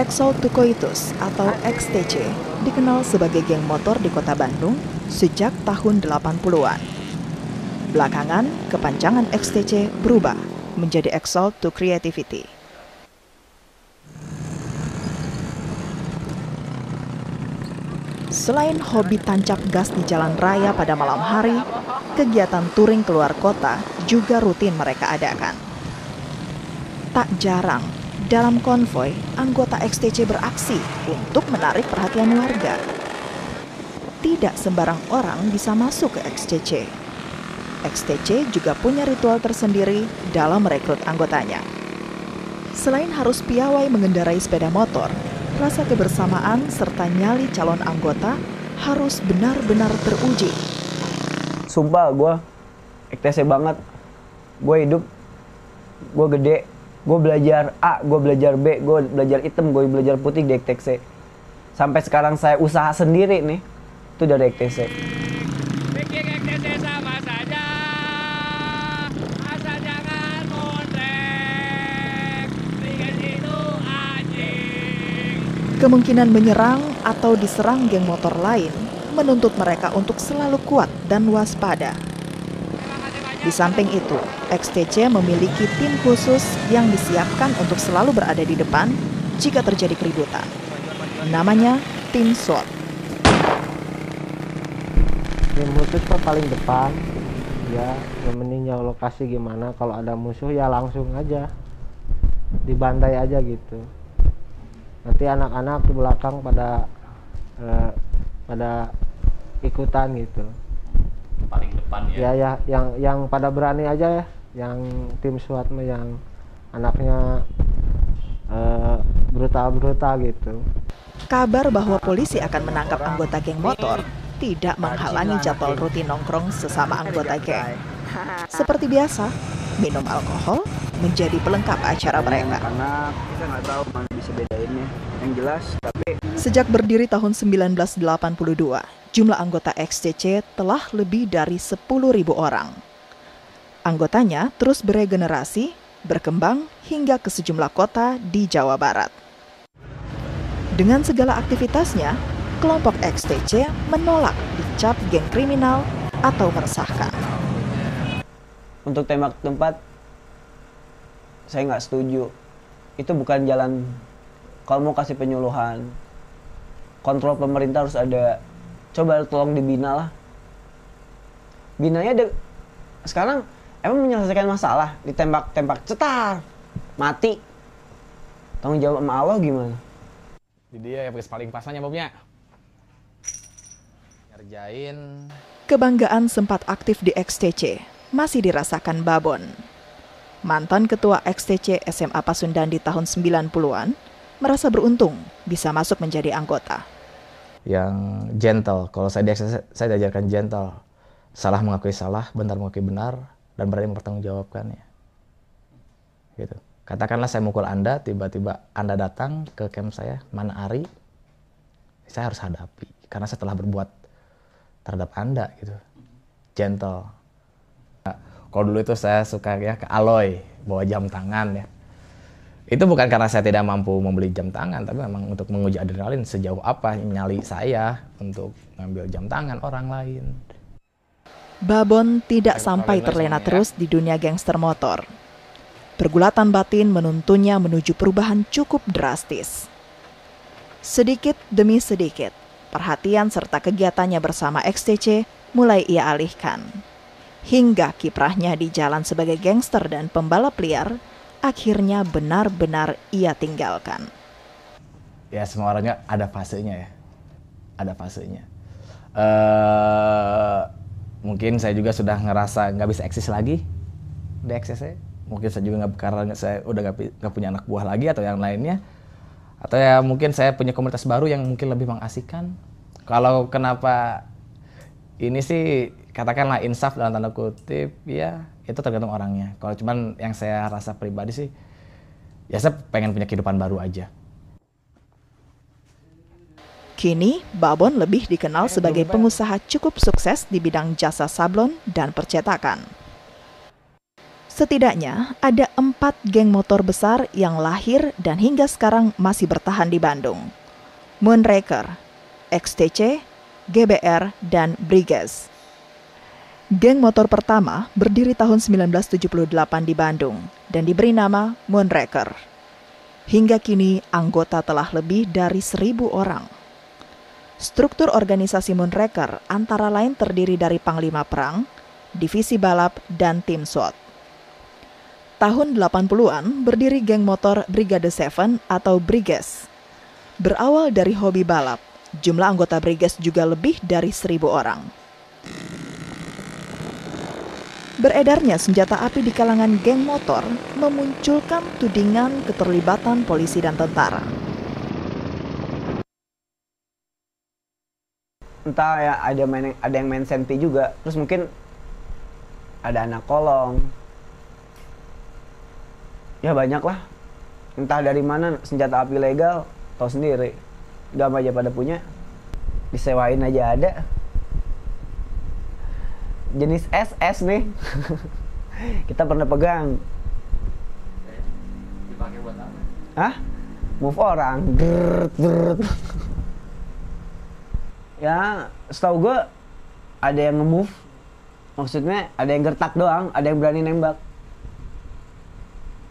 Exalt to Coitus atau XTC dikenal sebagai geng motor di kota Bandung sejak tahun 80-an. Belakangan, kepanjangan XTC berubah menjadi Exalt to Creativity. Selain hobi tancap gas di jalan raya pada malam hari, kegiatan touring keluar kota juga rutin mereka adakan. Tak jarang, dalam konvoi, anggota XTC beraksi untuk menarik perhatian warga. Tidak sembarang orang bisa masuk ke XTC. XTC juga punya ritual tersendiri dalam merekrut anggotanya. Selain harus piawai mengendarai sepeda motor, rasa kebersamaan serta nyali calon anggota harus benar-benar teruji. Sumpah gue XTC banget. Gue hidup, gue gede, gue belajar A, gue belajar B, gue belajar hitam, gue belajar putih di XTC. Sampai sekarang saya usaha sendiri nih, itu dari XTC. Bikin XTC sama saja, asal jangan mondrek, bikin itu anjing. Kemungkinan menyerang atau diserang geng motor lain menuntut mereka untuk selalu kuat dan waspada. Di samping itu, XTC memiliki tim khusus yang disiapkan untuk selalu berada di depan jika terjadi keributan. Namanya tim SWAT. Tim khusus paling depan, ya meninjau lokasi gimana. Kalau ada musuh ya langsung aja dibantai aja gitu. Nanti anak-anak di belakang pada ikutan gitu. Paling depan ya. Ya yang pada berani aja ya, yang tim SWAT yang anaknya brutal gitu. Kabar bahwa polisi akan menangkap anggota geng motor tidak menghalangi jadwal rutin nongkrong sesama anggota geng. Seperti biasa, minum alkohol menjadi pelengkap acara mereka. Karena kita nggak tahu mana bisa bedainnya. Yang jelas, tapi Sejak berdiri tahun 1982, jumlah anggota XTC telah lebih dari 10.000 orang. Anggotanya terus beregenerasi, berkembang hingga ke sejumlah kota di Jawa Barat. Dengan segala aktivitasnya, kelompok XTC menolak dicap geng kriminal atau meresahkan. untuk tembak tempat, saya nggak setuju. Itu bukan jalan. Kalau mau kasih penyuluhan, kontrol pemerintah harus ada. Coba tolong dibina lah. Binanya sekarang emang menyelesaikan masalah, ditembak-tembak cetar, mati. Tanggung jawab sama Allah gimana? Jadi dia paling pasanya Bobnya. Ngerjain. Kebanggaan sempat aktif di XTC masih dirasakan Babon. Mantan ketua XTC SMA Pasundan di tahun 90-an merasa beruntung bisa masuk menjadi anggota. Yang gentle, kalau saya di XTC, saya diajarkan gentle. Salah mengakui salah, benar mengakui benar, dan berani mempertanggungjawabkannya. Gitu. Katakanlah saya mukul Anda, tiba-tiba Anda datang ke camp saya, mana Ari, saya harus hadapi. Karena saya telah berbuat terhadap Anda, gitu. Gentle. Kalau dulu itu saya suka ya ke Aloy, bawa jam tangan ya. Itu bukan karena saya tidak mampu membeli jam tangan, tapi memang untuk menguji adrenalin sejauh apa nyali saya untuk ngambil jam tangan orang lain. Babon tidak sampai terlena terus di dunia gangster motor. Pergulatan batin menuntunnya menuju perubahan cukup drastis. Sedikit demi sedikit, perhatian serta kegiatannya bersama XTC mulai ia alihkan. Hingga kiprahnya di jalan sebagai gangster dan pembalap liar akhirnya benar-benar ia tinggalkan. Ya semua orangnya ada fasenya ya. Ada fasenya. Mungkin saya juga sudah ngerasa nggak bisa eksis lagi di XTC. Mungkin saya juga karena saya udah nggak punya anak buah lagi atau yang lainnya. Atau ya mungkin saya punya komunitas baru yang mungkin lebih mengasihkan. Kalau kenapa ini sih katakanlah insaf dalam tanda kutip, ya itu tergantung orangnya. Kalau cuman yang saya rasa pribadi sih, ya saya pengen punya kehidupan baru aja. Kini, Babon lebih dikenal sebagai pengusaha cukup sukses di bidang jasa sablon dan percetakan. Setidaknya ada 4 geng motor besar yang lahir dan hingga sekarang masih bertahan di Bandung. Moonraker, XTC, GBR, dan Briges. Geng motor pertama berdiri tahun 1978 di Bandung dan diberi nama Moonraker. Hingga kini anggota telah lebih dari 1.000 orang. Struktur organisasi Moonraker antara lain terdiri dari Panglima Perang, Divisi Balap, dan Tim SWAT. Tahun 80-an berdiri geng motor Brigade 7 atau Briges. Berawal dari hobi balap, jumlah anggota Briges juga lebih dari 1.000 orang. Beredarnya senjata api di kalangan geng motor memunculkan tudingan keterlibatan polisi dan tentara. Entah ya ada yang main senti juga, terus mungkin ada anak kolong. Ya banyak lah, entah dari mana senjata api legal, tau sendiri. Gak aja pada punya, disewain aja ada. Jenis SS nih, kita pernah pegang. Dipakai buat apa? Hah? Move orang. Ya, setahu gue ada yang nge-move. Maksudnya ada yang gertak doang, ada yang berani nembak.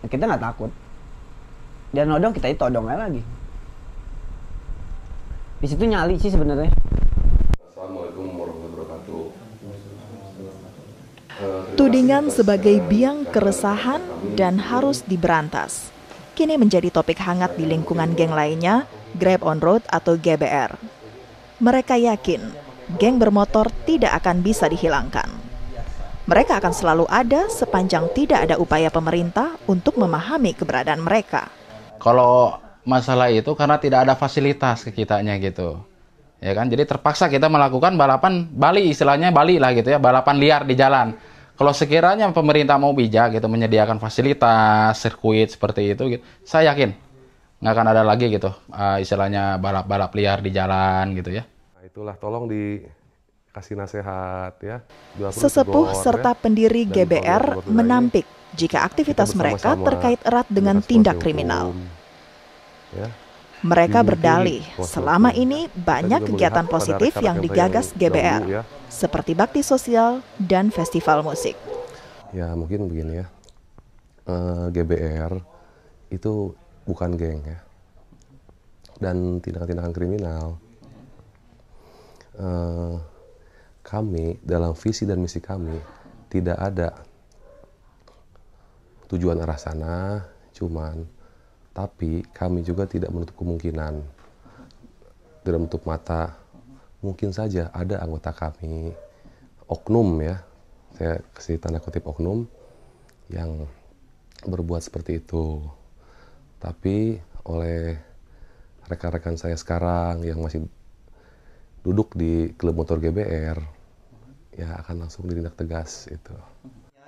Kita nggak takut. Dia nodong, kita ditodong aja lagi. Di situ nyali sih sebenarnya. Assalamualaikum warahmatullahi wabarakatuh. Tudingan sebagai biang keresahan dan harus diberantas kini menjadi topik hangat di lingkungan geng lainnya, Grab on Road atau GBR. Mereka yakin geng bermotor tidak akan bisa dihilangkan. Mereka akan selalu ada sepanjang tidak ada upaya pemerintah untuk memahami keberadaan mereka. Kalau masalah itu karena tidak ada fasilitas ke kitanya gitu. Ya kan? Jadi terpaksa kita melakukan balapan Bali, istilahnya Bali lah gitu ya, balapan liar di jalan. Kalau sekiranya pemerintah mau bijak gitu menyediakan fasilitas sirkuit seperti itu gitu, saya yakin nggak akan ada lagi gitu istilahnya balap-balap liar di jalan gitu ya. Nah, itulah tolong dikasih nasihat ya. Sesepuh serta pendiri GBR menampik jika aktivitas mereka terkait erat dengan tindak kriminal. Ya. Mereka berdalih selama ini banyak kegiatan positif yang digagas GBR, seperti bakti sosial dan festival musik. Ya mungkin begini ya, GBR itu bukan geng ya, dan tindakan-tindakan kriminal. Kami dalam visi dan misi kami tidak ada tujuan arah sana, tapi kami juga tidak menutup kemungkinan, tidak menutup mata, mungkin saja ada anggota kami, oknum ya, saya kasih tanda kutip oknum, yang berbuat seperti itu. Tapi oleh rekan-rekan saya sekarang yang masih duduk di klub motor GBR, ya akan langsung ditindak tegas itu.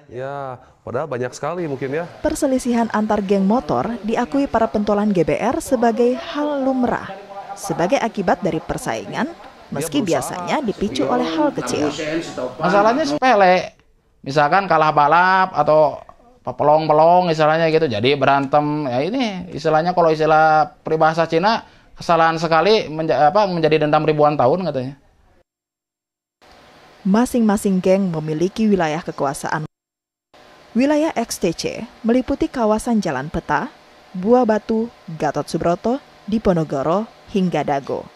Ya, padahal banyak sekali mungkin ya. Perselisihan antar geng motor diakui para pentolan GBR sebagai hal lumrah, sebagai akibat dari persaingan, meski biasanya dipicu oleh hal kecil. Masalahnya sepele, misalkan kalah balap atau pelong-pelong istilahnya gitu, jadi berantem. Ya ini istilahnya kalau istilah peribahasa Cina, kesalahan sekali menjadi dendam ribuan tahun katanya. Masing-masing geng memiliki wilayah kekuasaan. Wilayah XTC meliputi kawasan Jalan Peta, Buah Batu, Gatot Subroto, Diponegoro, hingga Dago.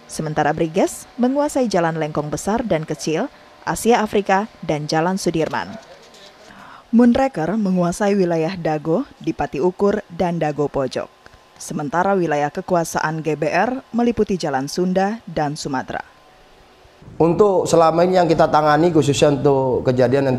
Sementara Briges menguasai jalan Lengkong Besar dan Kecil, Asia Afrika, dan Jalan Sudirman. Moonraker menguasai wilayah Dago, Dipati Ukur, dan Dago Pojok. Sementara wilayah kekuasaan GBR meliputi Jalan Sunda dan Sumatera. Untuk selama ini yang kita tangani khususnya untuk kejadian yang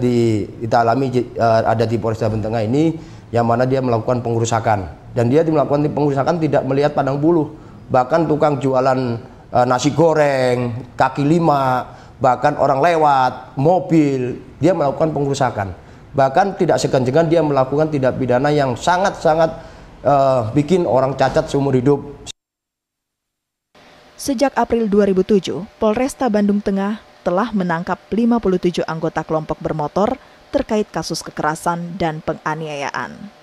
kita alami ada di Polres Banten Tengah ini, yang mana dia melakukan pengerusakan, dan dia melakukan pengerusakan tidak melihat pandang bulu, bahkan tukang jualan nasi goreng, kaki lima, bahkan orang lewat, mobil, dia melakukan pengerusakan. Bahkan tidak segan-segan dia melakukan tindak pidana yang sangat-sangat bikin orang cacat seumur hidup. Sejak April 2007, Polresta Bandung Tengah telah menangkap 57 anggota kelompok bermotor terkait kasus kekerasan dan penganiayaan.